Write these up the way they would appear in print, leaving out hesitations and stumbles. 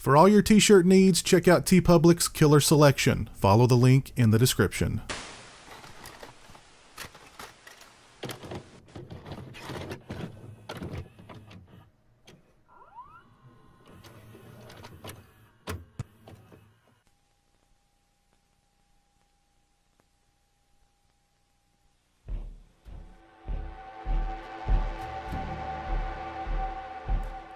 For all your t-shirt needs, check out TeePublic's Killer Selection. Follow the link in the description.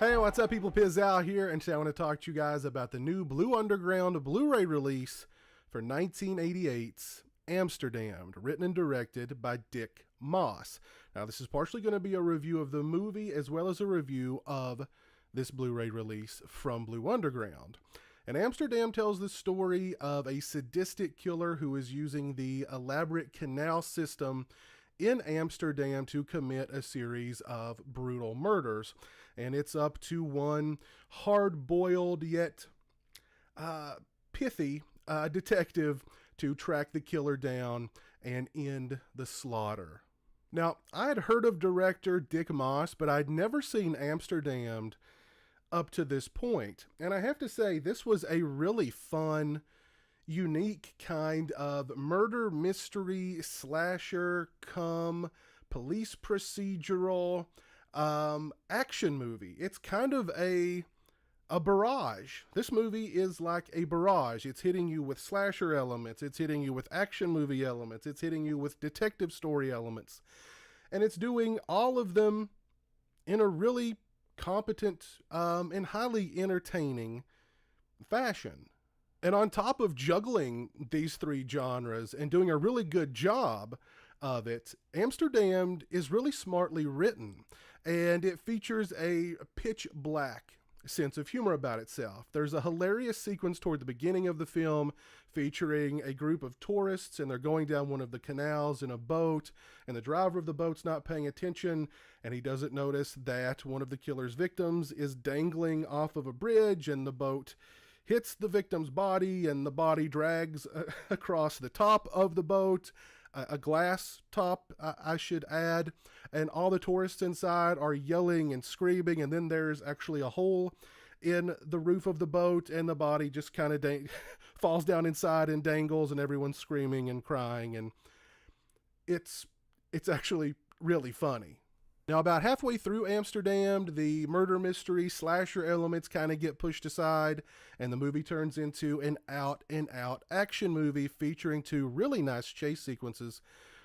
Hey, what's up, people? Pizzal here, and today I want to talk to you guys about the new Blue Underground Blu-ray release for 1988's Amsterdamned, written and directed by Dick Moss. Now, this is partially going to be a review of the movie as well as a review of this Blu-ray release from Blue Underground. And Amsterdam tells the story of a sadistic killer who is using the elaborate Canal system in Amsterdam to commit a series of brutal murders. And it's up to one hard-boiled yet pithy detective to track the killer down and end the slaughter. Now, I had heard of director Dick Moss, but I'd never seen Amsterdamned up to this point. And I have to say, this was a really fun, unique kind of murder mystery slasher cum police procedural action movie. It's kind of a barrage. This movie is like a barrage. It's hitting you with slasher elements. It's hitting you with action movie elements. It's hitting you with detective story elements. And it's doing all of them in a really competent and highly entertaining fashion. And on top of juggling these three genres and doing a really good job of it, Amsterdamned is really smartly written, and it features a pitch black sense of humor about itself. There's a hilarious sequence toward the beginning of the film featuring a group of tourists, and they're going down one of the canals in a boat, and the driver of the boat's not paying attention, and he doesn't notice that one of the killer's victims is dangling off of a bridge, and the boat hits the victim's body, and the body drags across the top of the boat, a glass top, I should add, and all the tourists inside are yelling and screaming, and then there's actually a hole in the roof of the boat, and the body just kind of falls down inside and dangles, and everyone's screaming and crying, and it's actually really funny. Now, about halfway through Amsterdamned, the murder mystery slasher elements kind of get pushed aside, and the movie turns into an out-and-out action movie featuring two really nice chase sequences.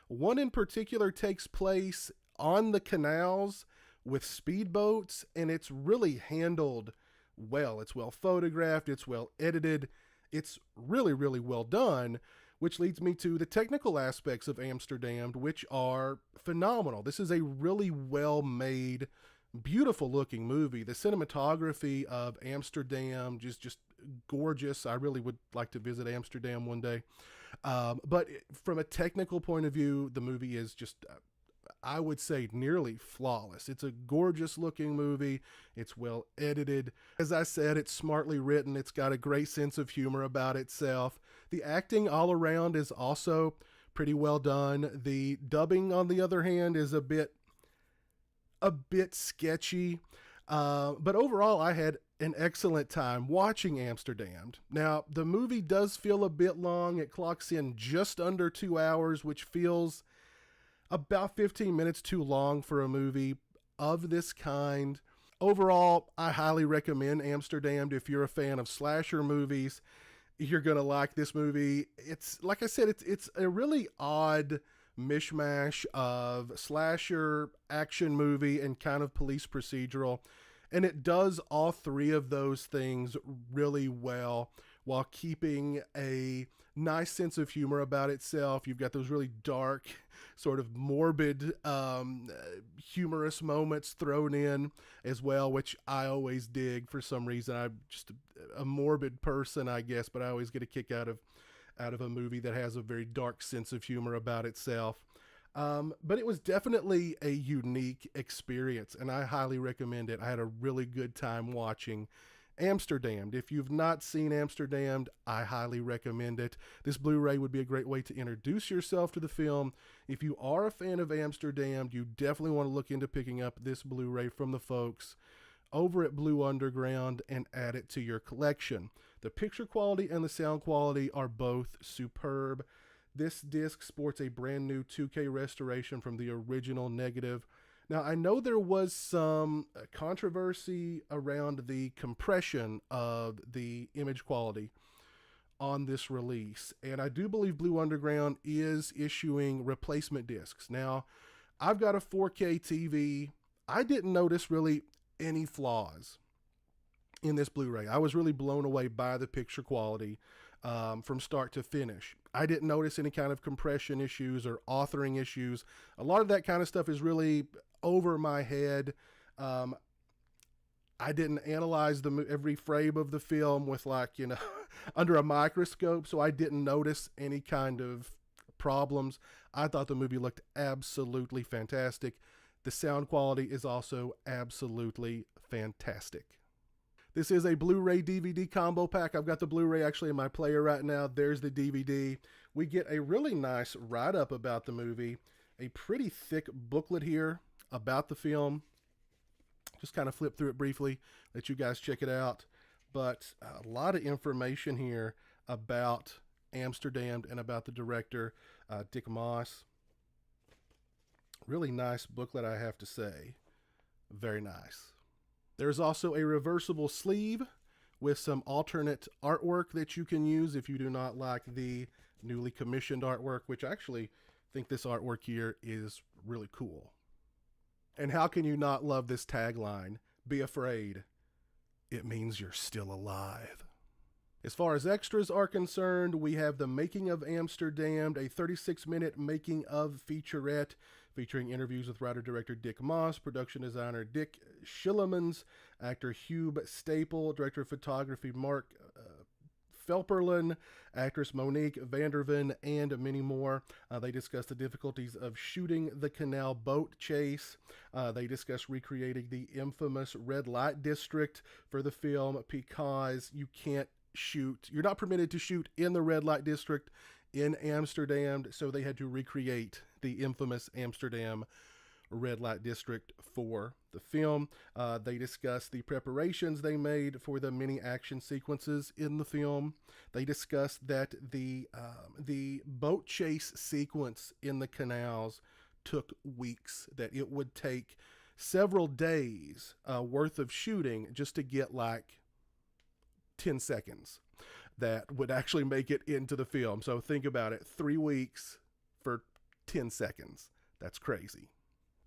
One in particular takes place on the canals with speedboats, and it's really handled well. It's well photographed, it's well edited, it's really, really well done, which leads me to the technical aspects of Amsterdamned, which are phenomenal. This is a really well-made, beautiful-looking movie. The cinematography of Amsterdam just gorgeous. I really would like to visit Amsterdam one day. But from a technical point of view, the movie is just, I would say, nearly flawless. It's a gorgeous-looking movie. It's well edited. As I said, it's smartly written. It's got a great sense of humor about itself. The acting all around is also pretty well done. The dubbing, on the other hand, is a bit sketchy. But overall, I had an excellent time watching Amsterdamned. Now, the movie does feel a bit long. It clocks in just under 2 hours, which feels about 15 minutes too long for a movie of this kind. Overall, I highly recommend Amsterdamned. If you're a fan of slasher movies, you're going to like this movie. It's, like I said, it's a really odd mishmash of slasher, action movie, and kind of police procedural. And it does all three of those things really well while keeping a nice sense of humor about itself. You've got those really dark, sort of morbid, humorous moments thrown in as well, which I always dig for some reason. I'm just a morbid person, I guess, but I always get a kick out of a movie that has a very dark sense of humor about itself. But it was definitely a unique experience, and I highly recommend it. I had a really good time watching Amsterdamned. If you've not seen Amsterdamned, I highly recommend it. This Blu-ray would be a great way to introduce yourself to the film. If you are a fan of Amsterdamned, you definitely want to look into picking up this Blu-ray from the folks over at Blue Underground and add it to your collection. The picture quality and the sound quality are both superb. This disc sports a brand new 2K restoration from the original negative. Now, I know there was some controversy around the compression of the image quality on this release, and I do believe Blue Underground is issuing replacement discs. Now, I've got a 4K TV. I didn't notice really any flaws in this Blu-ray. I was really blown away by the picture quality from start to finish. I didn't notice any kind of compression issues or authoring issues. A lot of that kind of stuff is really over my head. I didn't analyze every frame of the film with under a microscope, so I didn't notice any kind of problems. I thought the movie looked absolutely fantastic. The sound quality is also absolutely fantastic. This is a Blu-ray DVD combo pack. I've got the Blu-ray actually in my player right now. There's the DVD. We get a really nice write-up about the movie, a pretty thick booklet here about the film. Just kind of flip through it briefly, let you guys check it out. But a lot of information here about Amsterdamned and about the director, Dick Moss. Really nice booklet, I have to say. Very nice. There's also a reversible sleeve with some alternate artwork that you can use if you do not like the newly commissioned artwork, which I actually think this artwork here is really cool. And how can you not love this tagline? Be afraid. It means you're still alive. As far as extras are concerned, we have the Making of Amsterdamned, a 36-minute making of featurette featuring interviews with writer-director Dick Moss, production designer Dick Schillemans, actor Hugh Staple, director of photography Mark Felperlin, actress Monique Vanderven, and many more. They discuss the difficulties of shooting the Canal boat chase. They discuss recreating the infamous red light district for the film because you're not permitted to shoot in the red light district in Amsterdam, so they had to recreate the infamous Amsterdam red light district for the film. They discuss the preparations they made for the many action sequences in the film. They discuss that the boat chase sequence in the canals took weeks, that it would take several days worth of shooting just to get 10 seconds that would actually make it into the film. So think about it, 3 weeks for 10 seconds. That's crazy.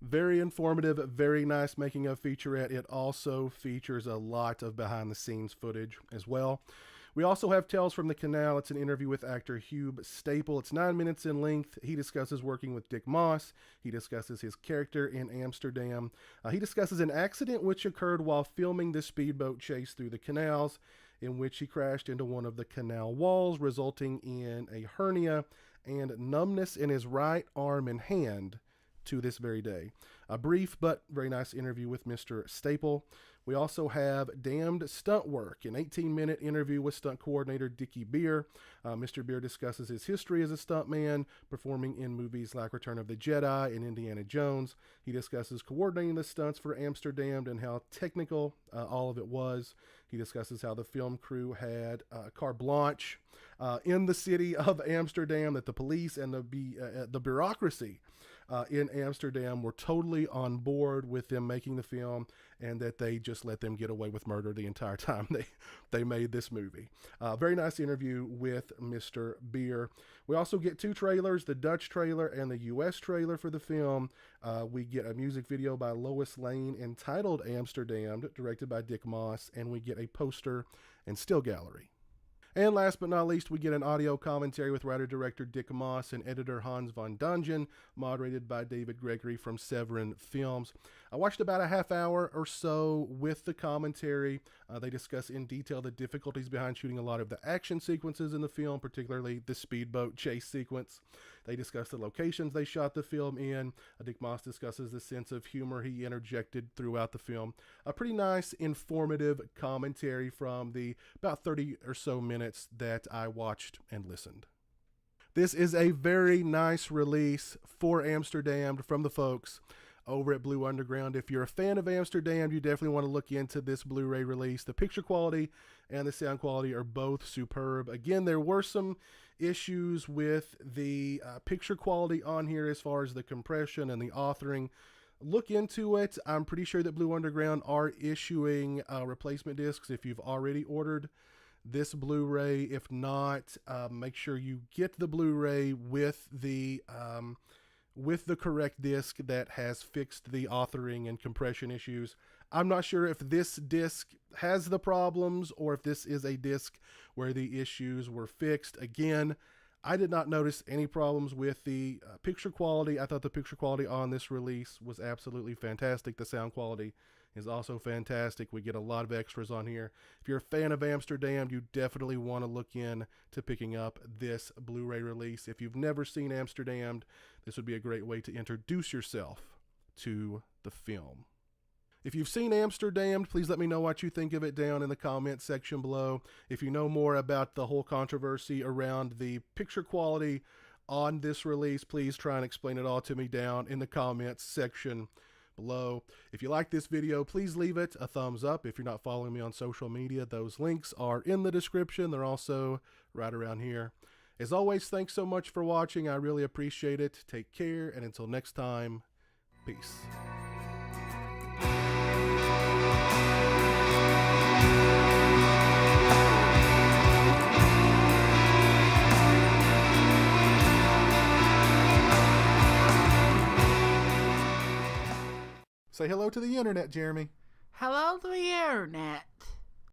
Very informative, very nice making of featurette. It also features a lot of behind the scenes footage as well. We also have Tales from the Canal. It's an interview with actor Hugh Staple. It's 9 minutes in length. He discusses working with Dick Moss. He discusses his character in Amsterdam. He discusses an accident which occurred while filming the speedboat chase through the canals, in which he crashed into one of the canal walls, resulting in a hernia and numbness in his right arm and hand to this very day. A brief but very nice interview with Mr. Staple. We also have Damned Stunt Work, an 18-minute interview with stunt coordinator Dickie Beer. Mr. Beer discusses his history as a stuntman, performing in movies like Return of the Jedi and Indiana Jones. He discusses coordinating the stunts for Amsterdam and how technical all of it was. He discusses how the film crew had carte blanche in the city of Amsterdam, that the police and the bureaucracy in Amsterdam were totally on board with them making the film, and that they just let them get away with murder the entire time they made this movie. Very nice interview with Mr. Beer. We also get 2 trailers, the Dutch trailer and the US trailer for the film. We get a music video by Lois Lane entitled Amsterdamned, directed by Dick Moss, and we get a poster and still gallery. And last but not least, we get an audio commentary with writer-director Dick Moss and editor Hans von Dongen, moderated by David Gregory from Severin Films. I watched about a half hour or so with the commentary. They discuss in detail the difficulties behind shooting a lot of the action sequences in the film, particularly the speedboat chase sequence. They discuss the locations they shot the film in. Dick Moss discusses the sense of humor he interjected throughout the film. A pretty nice, informative commentary from the about 30 or so minutes that I watched and listened. This is a very nice release for Amsterdam from the folks over at Blue Underground. If you're a fan of Amsterdam, you definitely want to look into this Blu-ray release. The picture quality and the sound quality are both superb. Again, there were some issues with the picture quality on here as far as the compression and the authoring. Look into it. I'm pretty sure that Blue Underground are issuing replacement discs if you've already ordered this Blu-ray. If not, make sure you get the Blu-ray with the correct disc that has fixed the authoring and compression issues. I'm not sure if this disc has the problems or if this is a disc where the issues were fixed. Again, I did not notice any problems with the picture quality. I thought the picture quality on this release was absolutely fantastic. The sound quality is also fantastic. We get a lot of extras on here. If you're a fan of Amsterdam, you definitely want to look in to picking up this Blu-ray release. If you've never seen Amsterdam, this would be a great way to introduce yourself to the film. If you've seen Amsterdam, please let me know what you think of it down in the comments section below. If you know more about the whole controversy around the picture quality on this release, please try and explain it all to me down in the comments section below. If you like this video, please leave it a thumbs up. If you're not following me on social media, those links are in the description. They're also right around here. As always, thanks so much for watching. I really appreciate it. Take care, and until next time, peace. Say hello to the internet, Jeremy. Hello to the internet.